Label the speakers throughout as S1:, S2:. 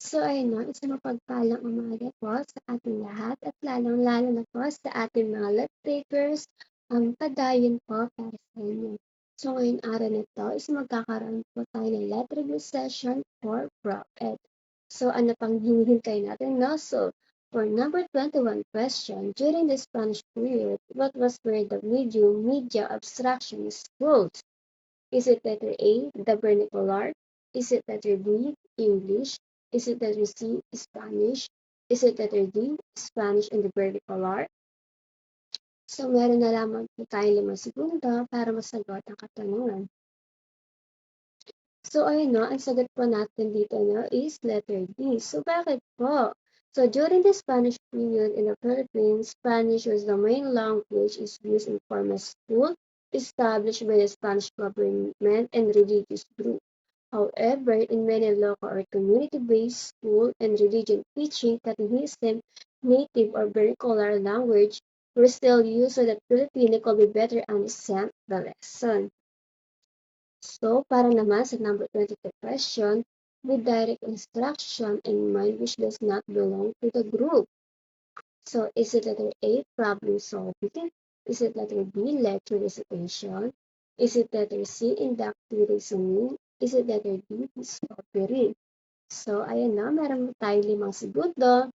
S1: So ayun 'no, isang mapagpalang umaga po sa ating lahat at lalong-lalo na po sa ating mga lab takers, ang padayon po para sa inyo. So ngayong araw na 'to is magkakaroon po tayo ng letter review session for Prop Ed. So ano pang hinihintay natin 'no? So for number 21 question, during the Spanish period, what was where the medium media abstraction is schools? Is it letter A, the vernacular? Is it letter B, English? Is it letter C, Spanish? Is it letter D, Spanish and the vernacular? So meron na lamang po tayong 5 segundo para masagot ang katanungan. So ayun 'no, ang sagot po natin dito 'no is letter D. So bakit po? So during the Spanish period in the Philippines, Spanish was the main language is used in formal school established by the Spanish government and religious group. However, in many local or community-based school and religion teaching, catechism, native or vernacular language were still used so that Filipino could be better understand the lesson. So, para naman sa number 22 question, with direct instruction in mind which does not belong to the group. So, is it letter A, problem solving? Is it letter B, lecture recitation? Is it letter C, inductive reasoning? Is it letter D, discovery? So, ayan na, meron tayong 5 segundo.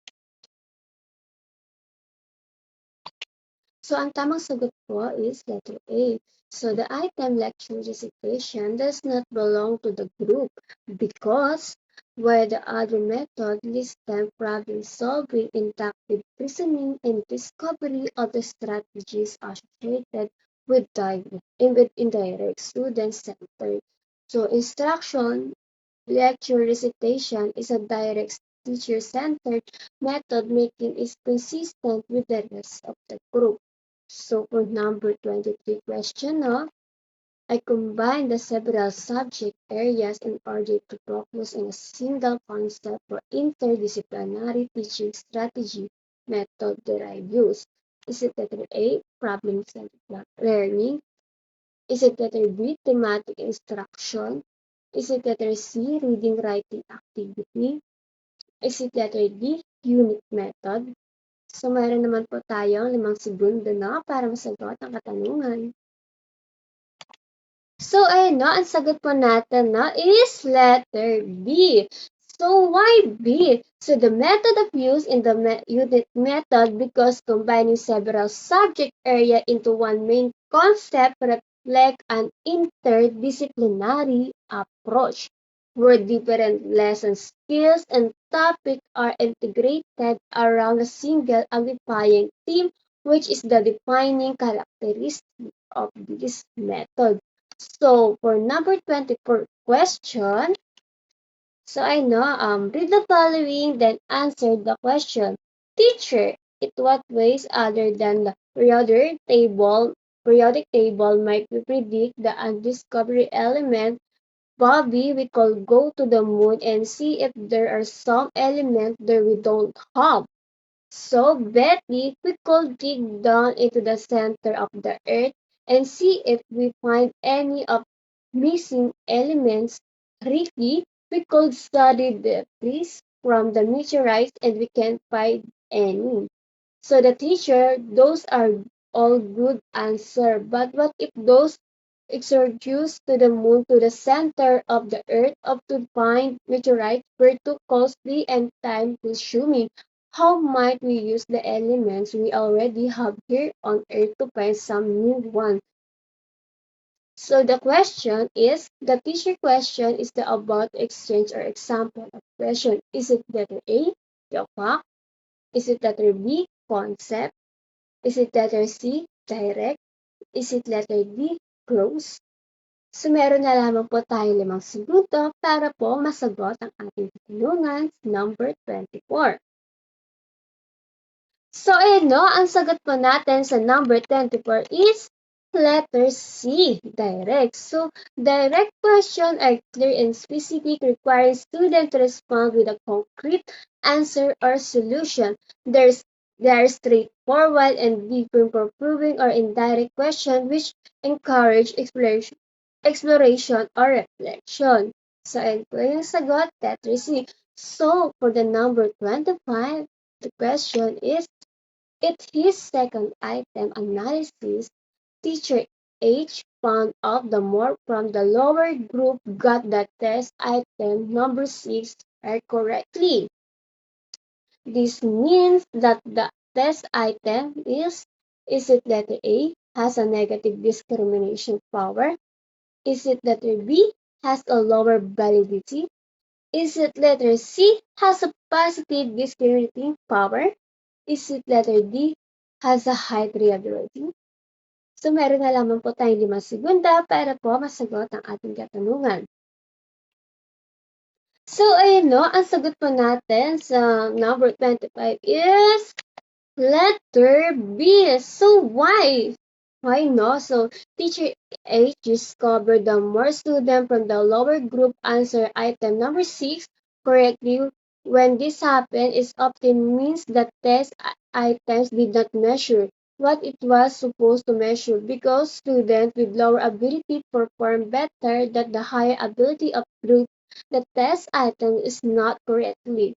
S1: So, ang tamang sagot po is letter A. So, the item lecture recitation does not belong to the group because where the other method lists them problem solving, inductive reasoning, and discovery of the strategies associated with indirect student-centered. So, instruction lecture recitation is a direct teacher-centered method making it consistent with the rest of the group. So for number 23 question, no, I combine the several subject areas in order to focus on a single concept for interdisciplinary teaching strategy method that I use. Is it letter A, problem-centered learning? Is it letter B, thematic instruction? Is it letter C, reading writing activity? Is it letter D, unit method? So, mayroon naman po tayong 5 segundo na para masagot ang katanungan. So, ayun no, ang sagot po natin no, is letter B. So, why B? So, the method of use in the unit method because combining several subject area into one main concept reflect an interdisciplinary approach where different lesson skills and topic are integrated around a single unifying theme, which is the defining characteristic of this method. So, for number 24 question, so I know, read the following, then answer the question. Teacher, in what ways other than the periodic table might we predict the undiscovered element? Bobby, we could go to the moon and see if there are some elements there we don't have. So, Betty, we could dig down into the center of the earth and see if we find any of missing elements. Ricky, we could study the debris from the meteorites and we can't find any. So the teacher, those are all good answer. But what if those exodus to the moon to the center of the earth up to find meteorites were too costly and time consuming? How might we use the elements we already have here on earth to find some new ones? So the question is, the teacher question is the about exchange or example of question. Is it letter A, the fact? Is it letter B, concept? Is it letter C, direct? Is it letter D, close? So meron na lamang po tayo 5 segundo para po masagot ang ating katanungan number 24. So ayun no, ang sagot po natin sa number 24 is letter C, direct. So, direct question are clear and specific, requiring students to respond with a concrete answer or solution. They are straightforward and different from proving or indirect question which encourage exploration or reflection. So, ayun po yung sagot, letter C. So for the number 25, the question is, in his second item analysis, teacher H found out the more from the lower group got the test item number 6 right correctly. This means that the test item is it letter A has a negative discrimination power? Is it letter B has a lower validity? Is it letter C has a positive discriminating power? Is it letter D has a high reliability? So meron na lamang po tayong 5 segunda para po masagot ang ating katanungan. So ayun no, ang sagot po natin sa number 25 is letter B. So why? Why no? So teacher H discovered the more student from the lower group answer item number 6 correctly. When this happened, it often means that test items did not measure what it was supposed to measure because students with lower ability perform better than the higher ability of group. The test item is not correctly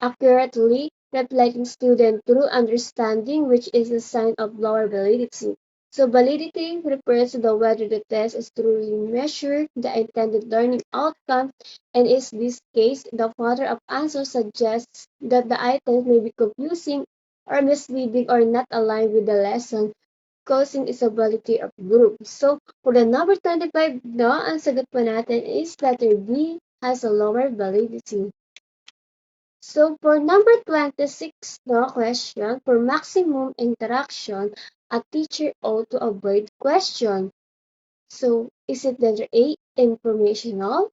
S1: accurately reflecting student true understanding, which is a sign of lower validity. So validity refers to whether the test is truly measured the intended learning outcome, and in this case, the further of answer suggests that the items may be confusing or misleading or not aligned with the lesson, causing instability of group. So, for the number 25, no, ang sagot po natin is letter B has a lower validity. So for number 26, no question, for maximum interaction, a teacher ought to avoid question. So is it letter A, informational?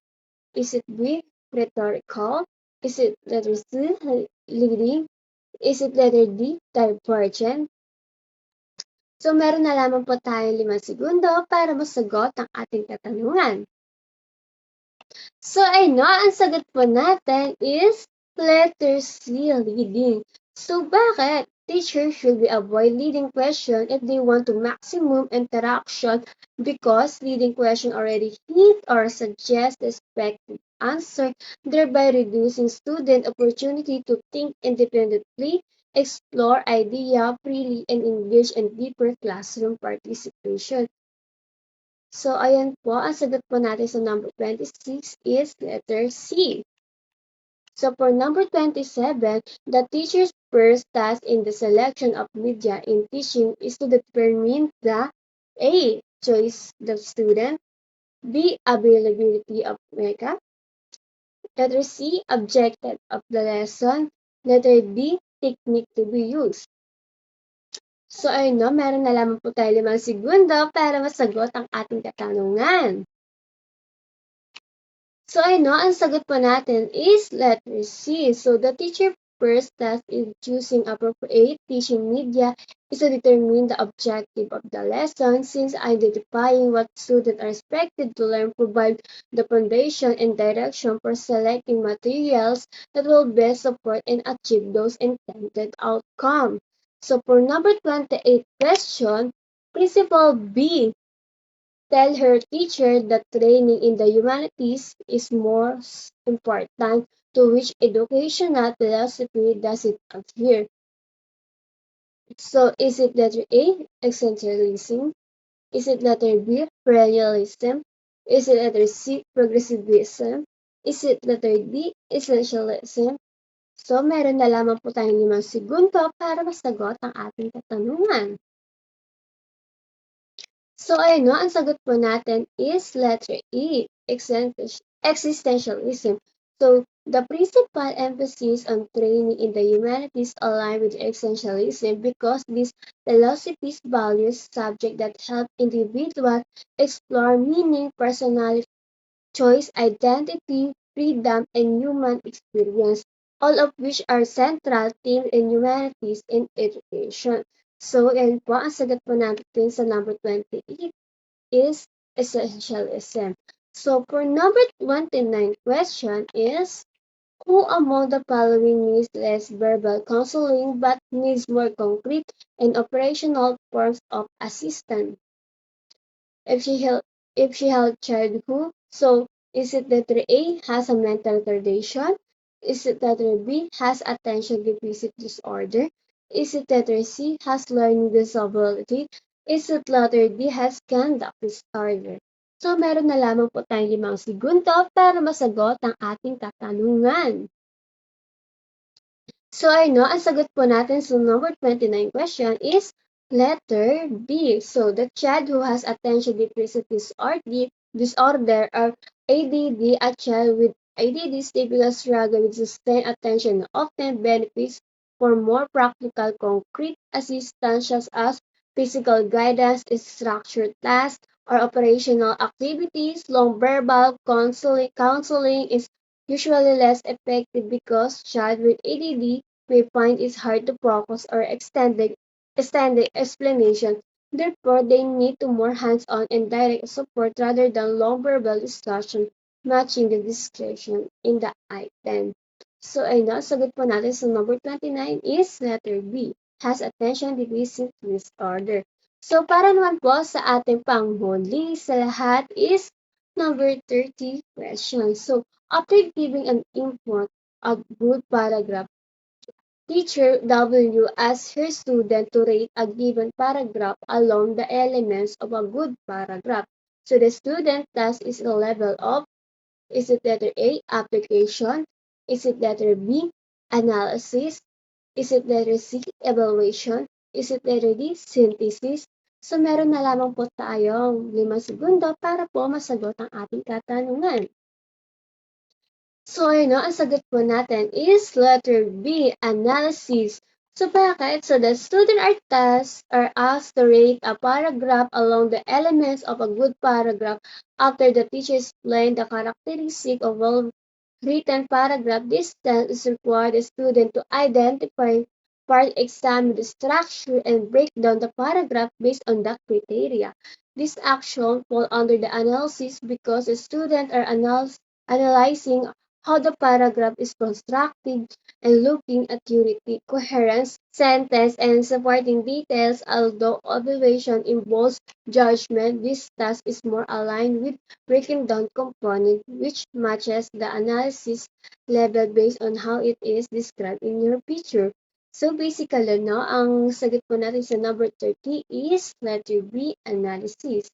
S1: Is it B, rhetorical? Is it letter C, leading? Is it letter D, divergent? So meron na lamang po tayong 5 segundo para masagot ang ating katanungan. So I know ang sagot po natin is letter C, leading. So bakit? Teachers should be avoid leading question if they want to maximum interaction because leading question already hint or suggest the expected answer, thereby reducing student opportunity to think independently, explore idea freely, and engage in deeper classroom participation. So ayan po, ang sagot po natin sa number 26 is letter C. So for number 27, the teacher's first task in the selection of media in teaching is to determine the A. Choice the student, B. Availability of media, letter C. Objective of the lesson, letter D. Technique to be used. So ayun no, meron na lamang po tayo 5 segundo para masagot ang ating katanungan. So I know ang sagot po natin is letter C. So the teacher first task in choosing appropriate teaching media is to determine the objective of the lesson since identifying what students are expected to learn provide the foundation and direction for selecting materials that will best support and achieve those intended outcomes. So for number 28 question, Principal B tell her teacher that training in the humanities is more important, to which educational philosophy does it adhere. So is it letter A, essentialism? Is it letter B, realism? Is it letter C, progressivism? Is it letter D, essentialism? So meron na lamang po tayong 5 segundo para masagot ang ating katanungan. So ayun no, ang sagot po natin is letter E, existentialism. So the principal emphasis on training in the humanities align with existentialism because these philosophies values subjects that help individuals explore meaning, personality, choice, identity, freedom, and human experience, all of which are central themes in humanities in education. So, yan po, ang sagot po natin sa number 28 is essentialism. So, for number 29 question is, who among the following needs less verbal counseling but needs more concrete and operational forms of assistance? If she held childhood, so is it letter A has a mental retardation? Is it letter B, has attention deficit disorder? Is it letter C, has learning disability? Is it letter D, has conduct disorder? So, meron na lamang po tayong 5 segundo para masagot ang ating katanungan. So, ang sagot po natin sa number 29 question is letter B. So, the child who has attention deficit disorder or ADD, a child with ADD typically struggle with sustained attention and often benefits from more practical, concrete assistance such as physical guidance, structured tasks, or operational activities. Long verbal counseling is usually less effective because child with ADD may find it hard to focus or extend the explanation. Therefore, they need to more hands-on and direct support rather than long verbal discussion matching the description in the item. So, sagot po natin sa number 29 is letter B, has attention deficit disorder. So, para naman po sa ating panghuli sa lahat is number 30 question. So, after giving an input, a good paragraph, Teacher W asks her student to rate a given paragraph along the elements of a good paragraph. So the student task is a level of, is it letter A, application? Is it letter B, analysis? Is it letter C, evaluation? Is it letter D, synthesis? So meron na lamang po tayong 5 segundo para po masagot ang ating katanungan. So, ang sagot po natin is letter B, analysis. So, bakit? So, the student are asked to rate a paragraph along the elements of a good paragraph after the teacher explained the characteristic of well-written paragraph. This task is required the student to identify, part, examine the structure, and break down the paragraph based on the criteria. This action falls under the analysis because the students are analyzing how the paragraph is constructed and looking at unity, coherence, sentence, and supporting details. Although evaluation involves judgment, this task is more aligned with breaking down component which matches the analysis level based on how it is described in your picture. So basically, ang sagot po natin sa number 30 is letter B, analysis.